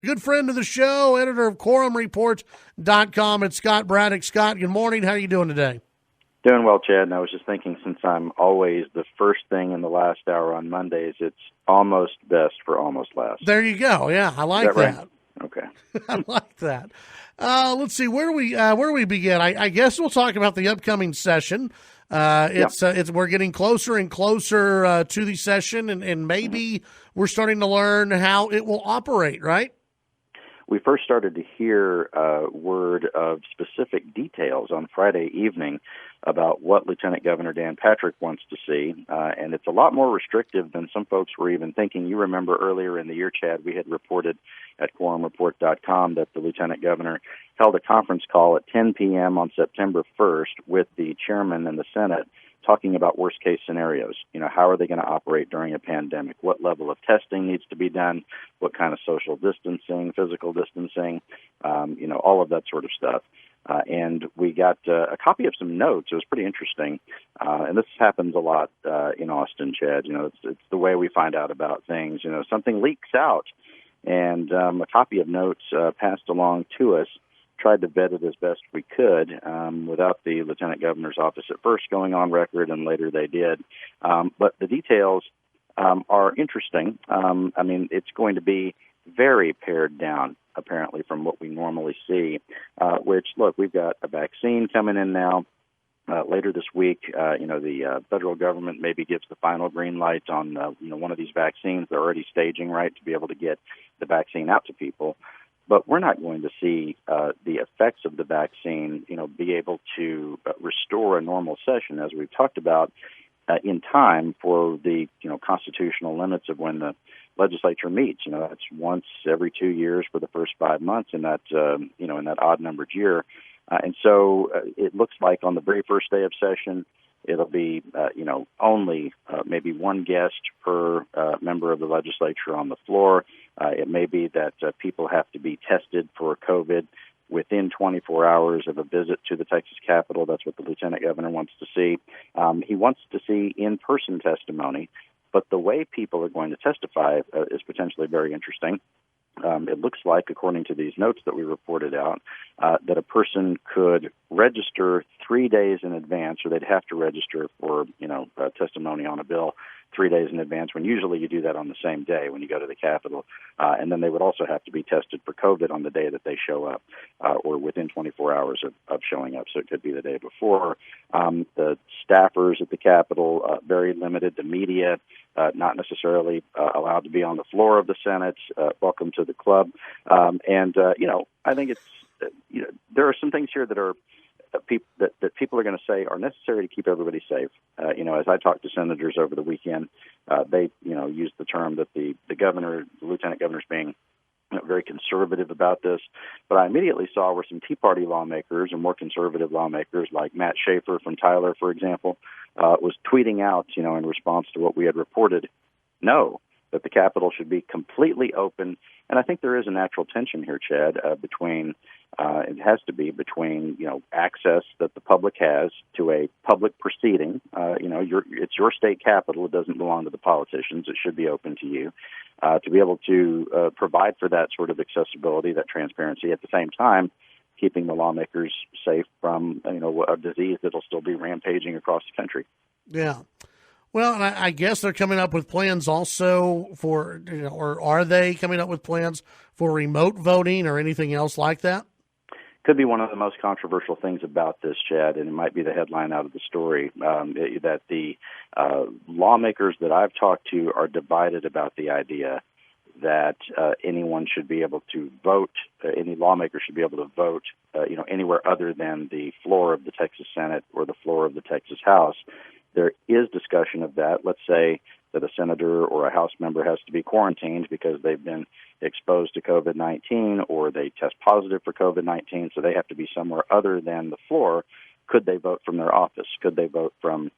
Good friend of the show, editor of quorumreport.com. It's Scott Braddock. Scott, good morning. How are you doing today? Doing well, Chad. And I was just thinking, since I'm always the first thing in the last hour on Mondays, it's almost best for almost last. There you go. Yeah, I like that. Right? Okay. I like that. Let's see, where do we begin? I guess we'll talk about the upcoming session. We're getting closer and closer to the session, and maybe we're starting to learn how it will operate, right? We first started to hear word of specific details on Friday evening about what Lieutenant Governor Dan Patrick wants to see, and it's a lot more restrictive than some folks were even thinking. You remember earlier in the year, Chad, we had reported at quorumreport.com that the Lieutenant Governor held a conference call at 10 p.m. on September 1st with the chairman and the Senate talking about worst-case scenarios. You know, how are they going to operate during a pandemic? What level of testing needs to be done? What kind of social distancing, physical distancing, all of that sort of stuff. And we got a copy of some notes. It was pretty interesting. And this happens a lot in Austin, Chad. You know, it's the way we find out about things. You know, something leaks out, and a copy of notes passed along to us. Tried to vet it as best we could without the Lieutenant Governor's office at first going on record, and later they did. But the details are interesting. It's going to be very pared down, apparently, from what we normally see, which, look, we've got a vaccine coming in now. Later this week, the federal government maybe gives the final green light on, one of these vaccines. They're already staging, right, to be able to get the vaccine out to people. But we're not going to see the effects of the vaccine, be able to restore a normal session, as we've talked about, in time for the, constitutional limits of when the legislature meets. That's once every 2 years for the first 5 months in that, in that odd-numbered year. And so it looks like on the very first day of session, it'll be, only maybe one guest per member of the legislature on the floor. It may be that people have to be tested for COVID within 24 hours of a visit to the Texas Capitol. That's what the Lieutenant Governor wants to see. He wants to see in-person testimony, but the way people are going to testify is potentially very interesting. It looks like, according to these notes that we reported out, that a person could register 3 days in advance, or they'd have to register for, testimony on a bill 3 days in advance, when usually you do that on the same day when you go to the Capitol. And then they would also have to be tested for COVID on the day that they show up, or within 24 hours of showing up. So it could be the day before. The staffers at the Capitol, very limited. The media, not necessarily allowed to be on the floor of the Senate. Welcome to the club. I think it's, there are some things here that are that people are going to say are necessary to keep everybody safe. As I talked to senators over the weekend, they, used the term that the governor, the lieutenant governor's being very conservative about this. But I immediately saw where some Tea Party lawmakers and more conservative lawmakers like Matt Schaefer from Tyler, for example, was tweeting out, in response to what we had reported, that the Capitol should be completely open. And I think there is a natural tension here, Chad, between it has to be between, access that the public has to a public proceeding. It's your state capitol. It doesn't belong to the politicians. It should be open to you to be able to provide for that sort of accessibility, that transparency, at the same time keeping the lawmakers safe from, a disease that'll still be rampaging across the country. Yeah. Well, and I guess they're coming up with plans also for, or are they coming up with plans for remote voting or anything else like that? Could be one of the most controversial things about this, Chad, and it might be the headline out of the story, that the lawmakers that I've talked to are divided about the idea that anyone should be able to vote, any lawmaker should be able to vote, anywhere other than the floor of the Texas Senate or the floor of the Texas House. There is discussion of that. Let's say that a senator or a House member has to be quarantined because they've been exposed to COVID-19 or they test positive for COVID-19, so they have to be somewhere other than the floor. Could they vote from their office? Could they vote from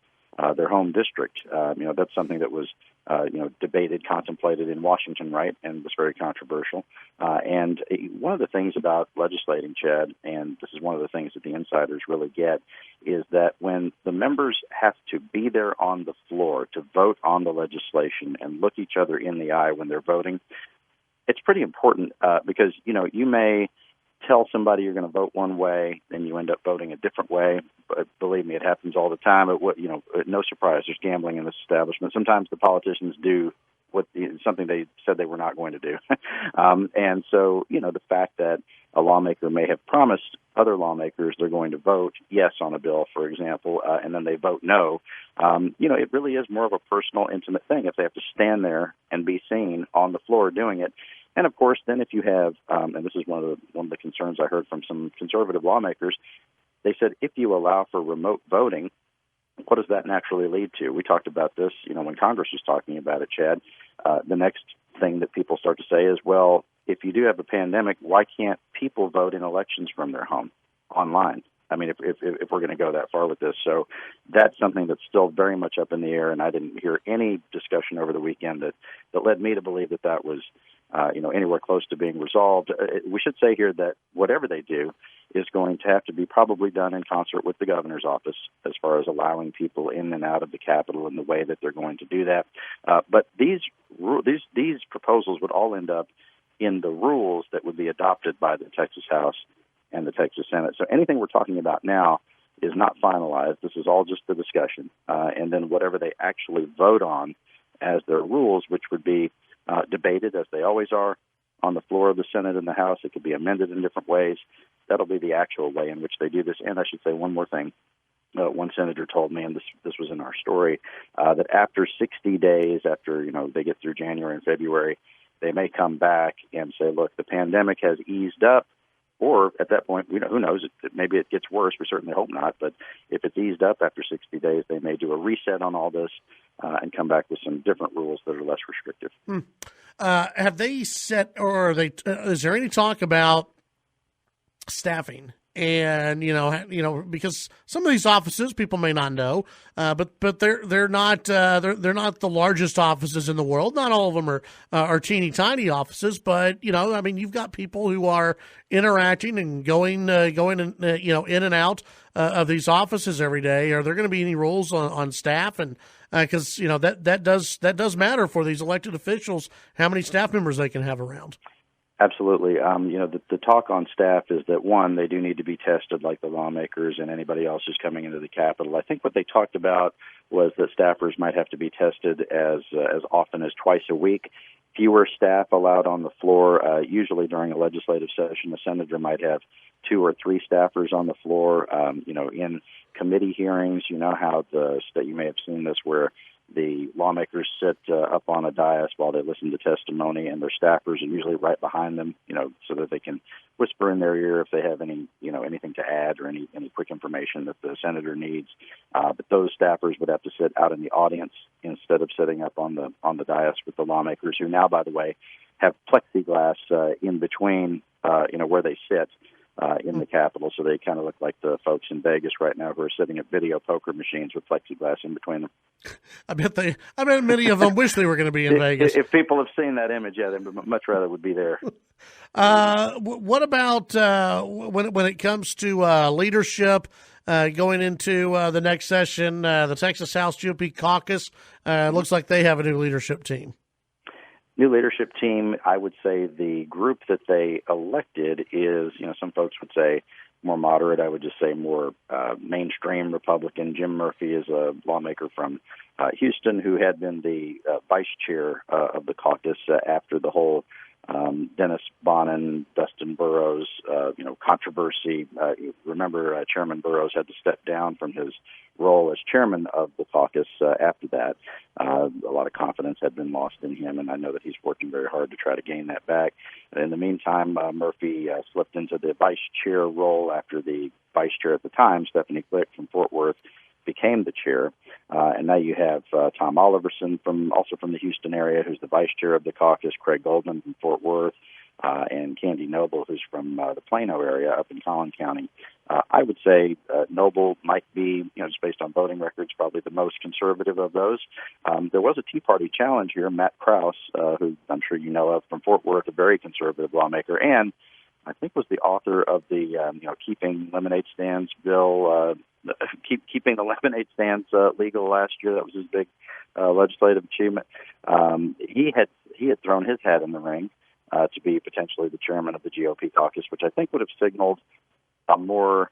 their home district? That's something that was, debated, contemplated in Washington, right, and was very controversial. And one of the things about legislating, Chad, and this is one of the things that the insiders really get, is that when the members have to be there on the floor to vote on the legislation and look each other in the eye when they're voting, it's pretty important because, you may tell somebody you're going to vote one way, then you end up voting a different way. But believe me, it happens all the time. No surprise, there's gambling in this establishment. Sometimes the politicians do something they said they were not going to do. And so, the fact that a lawmaker may have promised other lawmakers they're going to vote yes on a bill, for example, and then they vote no, it really is more of a personal, intimate thing if they have to stand there and be seen on the floor doing it. And of course, then if you have, and this is one of the concerns I heard from some conservative lawmakers, they said if you allow for remote voting, what does that naturally lead to? We talked about this, when Congress was talking about it, Chad. The next thing that people start to say is, well, if you do have a pandemic, why can't people vote in elections from their home online? I mean, if we're going to go that far with this. So that's something that's still very much up in the air, and I didn't hear any discussion over the weekend that led me to believe that was anywhere close to being resolved. We should say here that whatever they do is going to have to be probably done in concert with the governor's office as far as allowing people in and out of the Capitol in the way that they're going to do that. But these proposals would all end up in the rules that would be adopted by the Texas House and the Texas Senate. So anything we're talking about now is not finalized. This is all just the discussion. And then whatever they actually vote on as their rules, which would be debated, as they always are, on the floor of the Senate and the House. It could be amended in different ways. That'll be the actual way in which they do this. And I should say one more thing. One senator told me, and this was in our story, that after 60 days, after they get through January and February, they may come back and say, look, the pandemic has eased up. Or at that point, who knows? Maybe it gets worse. We certainly hope not. But if it's eased up after 60 days, they may do a reset on all this and come back with some different rules that are less restrictive. Have they set, or are they? Is there any talk about staffing? And because some of these offices people may not know, but they're not the largest offices in the world. Not all of them are teeny tiny offices, but you've got people who are interacting and going in and out of these offices every day. Are there going to be any rules on staff? And because that does matter for these elected officials, how many staff members they can have around. Absolutely. The talk on staff is that, one, they do need to be tested like the lawmakers and anybody else who's coming into the Capitol. I think what they talked about was that staffers might have to be tested as often as twice a week. Fewer staff allowed on the floor. Usually during a legislative session, a senator might have 2 or 3 staffers on the floor. In committee hearings, how you may have seen this, where the lawmakers sit up on a dais while they listen to testimony, and their staffers are usually right behind them, so that they can whisper in their ear if they have any, anything to add or any quick information that the senator needs. But those staffers would have to sit out in the audience instead of sitting up on the dais with the lawmakers, who now, by the way, have plexiglass in between, where they sit. In the Capitol, so they kind of look like the folks in Vegas right now who are sitting at video poker machines with plexiglass in between them. I bet many of them wish they were going to be in Vegas. If people have seen that image, yeah, they much rather would be there. What about when it comes to leadership going into the next session? The Texas House GOP caucus looks like they have a new leadership team. New leadership team, I would say the group that they elected is, some folks would say more moderate. I would just say more mainstream Republican. Jim Murphy is a lawmaker from Houston who had been the vice chair of the caucus after the whole Dennis Bonnen, Dustin Burrows, controversy. Remember, Chairman Burrows had to step down from his role as chairman of the caucus after that. A lot of confidence had been lost in him, and I know that he's working very hard to try to gain that back. In the meantime, Murphy slipped into the vice chair role after the vice chair at the time, Stephanie Glick from Fort Worth, became the chair. And now you have Tom Oliverson also from the Houston area, who's the vice chair of the caucus, Craig Goldman from Fort Worth, and Candy Noble, who's from the Plano area up in Collin County. I would say Noble might be, just based on voting records, probably the most conservative of those. There was a Tea Party challenge here, Matt Krause, who I'm sure you know of, from Fort Worth, a very conservative lawmaker, and I think was the author of the Keeping Lemonade Stands bill, keeping the lemonade stands legal last year. That was his big legislative achievement. He had thrown his hat in the ring to be potentially the chairman of the GOP caucus, which I think would have signaled a more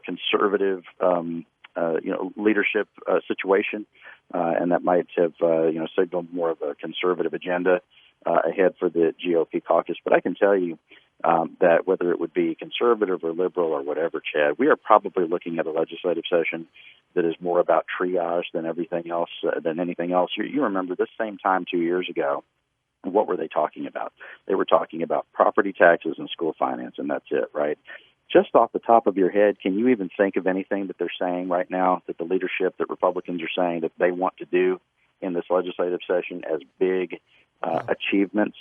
conservative, leadership situation, and that might have signaled more of a conservative agenda ahead for the GOP caucus. But I can tell you that whether it would be conservative or liberal or whatever, Chad, we are probably looking at a legislative session that is more about triage than anything else. You remember this same time 2 years ago. What were they talking about? They were talking about property taxes and school finance, and that's it, right? Just off the top of your head, can you even think of anything that they're saying right now, that the leadership, that Republicans are saying that they want to do in this legislative session as big achievements?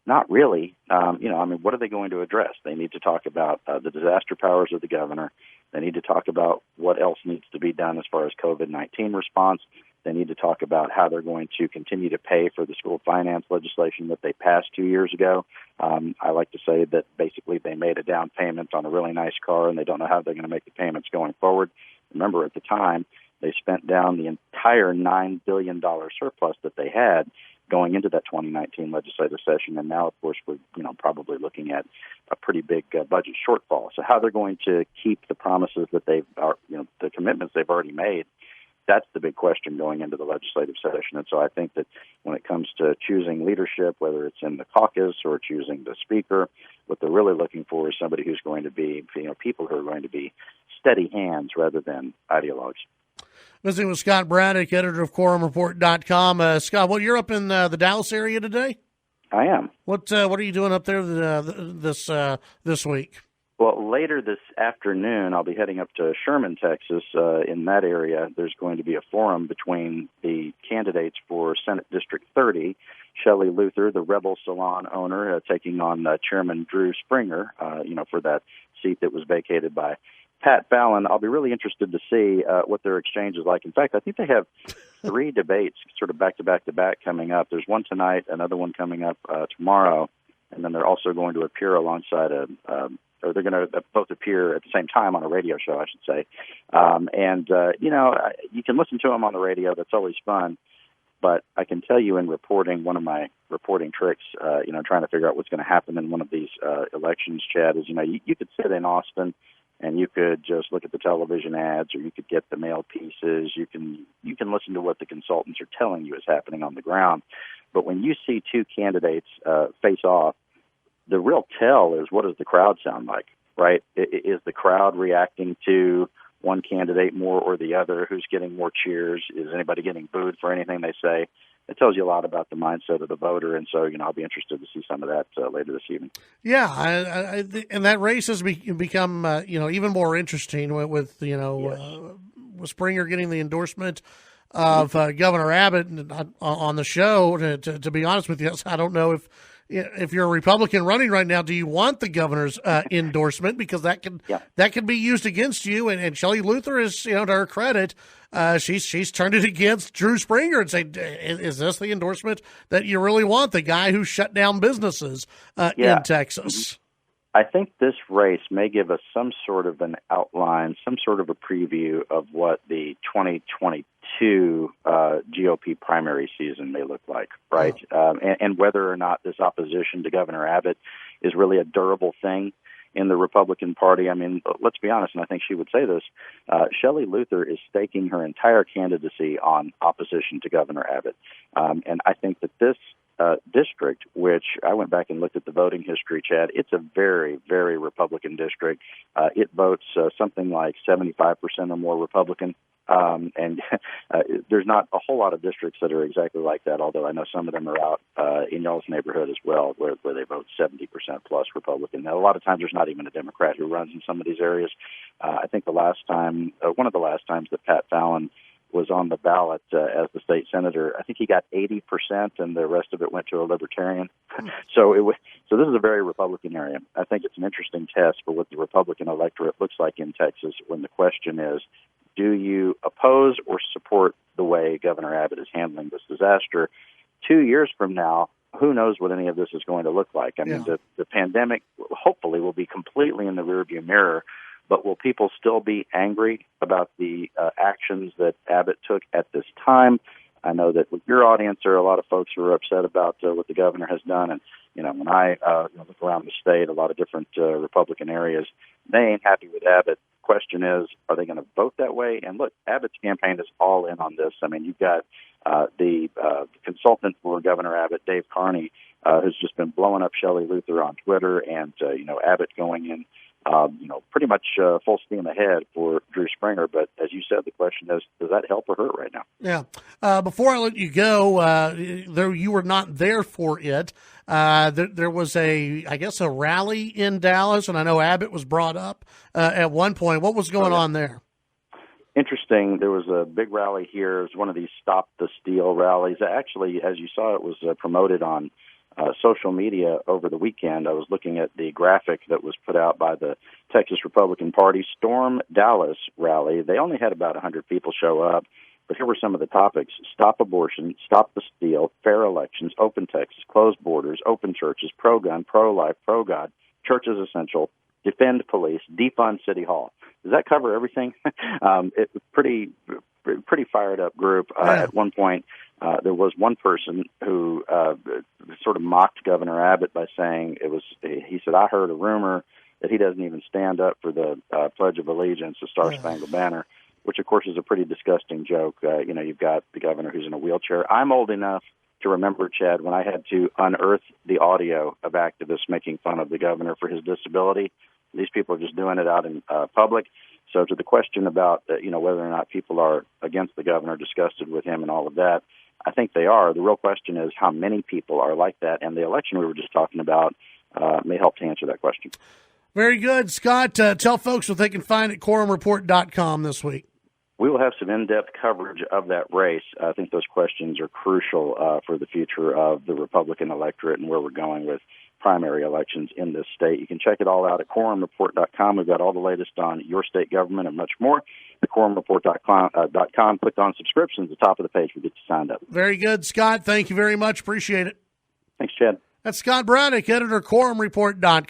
Not really. What are they going to address? They need to talk about the disaster powers of the governor. They need to talk about what else needs to be done as far as COVID-19 response. They need to talk about how they're going to continue to pay for the school finance legislation that they passed 2 years ago. I like to say that basically they made a down payment on a really nice car, and they don't know how they're going to make the payments going forward. Remember, at the time, they spent down the entire $9 billion surplus that they had going into that 2019 legislative session, and now, of course, we're probably looking at a pretty big budget shortfall. So how they're going to keep the promises that the commitments they've already made, that's the big question going into the legislative session. And so I think that when it comes to choosing leadership, whether it's in the caucus or choosing the speaker, what they're really looking for is somebody who's going to be, people who are going to be steady hands rather than ideologues. Visiting with Scott Braddock, editor of quorumreport.com. Scott, you're up in the Dallas area today? I am. What are you doing up there this week? Well, later this afternoon, I'll be heading up to Sherman, Texas. In that area, there's going to be a forum between the candidates for Senate District 30, Shelley Luther, the Rebel Salon owner, taking on Chairman Drew Springer, for that seat that was vacated by Pat Fallon. I'll be really interested to see what their exchange is like. In fact, I think they have 3 debates sort of back-to-back coming up. There's one tonight, another one coming up tomorrow, and then they're also going to appear alongside or they're going to both appear at the same time on a radio show, I should say. You can listen to them on the radio. That's always fun. But I can tell you in reporting, one of my reporting tricks, trying to figure out what's going to happen in one of these elections, Chad, is, you could sit in Austin and you could just look at the television ads, or you could get the mail pieces. You can listen to what the consultants are telling you is happening on the ground. But when you see 2 candidates face off, the real tell is, what does the crowd sound like, right? Is the crowd reacting to one candidate more or the other? Who's getting more cheers? Is anybody getting booed for anything they say? It tells you a lot about the mindset of the voter, and so I'll be interested to see some of that later this evening. Yeah, and that race has become even more interesting with Springer getting the endorsement of Governor Abbott on the show. To be honest with you, I don't know if you're a Republican running right now, do you want the governor's endorsement? Because that could be used against you. And Shelley Luther is, to her credit, she's turned it against Drew Springer and said, "Is this the endorsement that you really want? The guy who shut down businesses in Texas." I think this race may give us some sort of an outline, some sort of a preview of what the 2022 GOP primary season may look like, right? Oh. And whether or not this opposition to Governor Abbott is really a durable thing in the Republican Party. I mean, let's be honest, and I think she would say this, Shelley Luther is staking her entire candidacy on opposition to Governor Abbott. And I think that this district, which I went back and looked at the voting history, Chad, it's a very, very Republican district. It votes something like 75% or more Republican. And there's not a whole lot of districts that are exactly like that, although I know some of them are out in y'all's neighborhood as well, where they vote 70% plus Republican. Now, a lot of times there's not even a Democrat who runs in some of these areas. I think one of the last times that Pat Fallon was on the ballot as the state senator, I think he got 80%, and the rest of it went to a libertarian. So this is a very Republican area. I think it's an interesting test for what the Republican electorate looks like in Texas when the question is, do you oppose or support the way Governor Abbott is handling this disaster? 2 years from now, who knows what any of this is going to look like? I mean, the pandemic hopefully will be completely in the rearview mirror, but will people still be angry about the actions that Abbott took at this time? I know that with your audience, there are a lot of folks who are upset about what the governor has done. And, when I look around the state, a lot of different Republican areas, they ain't happy with Abbott. Question is, are they going to vote that way? And look, Abbott's campaign is all in on this. I mean, you've got the consultant for Governor Abbott, Dave Carney, who's just been blowing up Shelley Luther on Twitter, and Abbott going in, pretty much full steam ahead for Drew Springer. But as you said, the question is, does that help or hurt right now? Yeah. Before I let you go, though you were not there for it, there was a rally in Dallas, and I know Abbott was brought up at one point. What was going on there? Interesting. There was a big rally here. It was one of these Stop the Steal rallies. Actually, as you saw, it was promoted on social media over the weekend. I was looking at the graphic that was put out by the Texas Republican Party Storm Dallas rally. They only had about 100 people show up, but here were some of the topics: stop abortion, stop the steal, fair elections, open Texas, close borders, open churches, pro-gun, pro-life, pro-God, church is essential, defend police, defund City Hall. Does that cover everything? It was pretty fired up group. At one point, there was one person who sort of mocked Governor Abbott by saying he said, I heard a rumor that he doesn't even stand up for the Pledge of Allegiance, the Star Spangled Banner, which of course is a pretty disgusting joke. You've got the governor who's in a wheelchair. I'm old enough to remember, Chad, when I had to unearth the audio of activists making fun of the governor for his disability. These people are just doing it out in public. So to the question about, whether or not people are against the governor, disgusted with him and all of that, I think they are. The real question is how many people are like that, and the election we were just talking about may help to answer that question. Very good. Scott, tell folks what they can find at quorumreport.com this week. We will have some in-depth coverage of that race. I think those questions are crucial for the future of the Republican electorate and where we're going with primary elections in this state. You can check it all out at quorumreport.com. We've got all the latest on your state government and much more at quorumreport.com. Click on subscriptions at the top of the page. We get you signed up. Very good, Scott. Thank you very much. Appreciate it. Thanks, Chad. That's Scott Braddock, editor, quorumreport.com.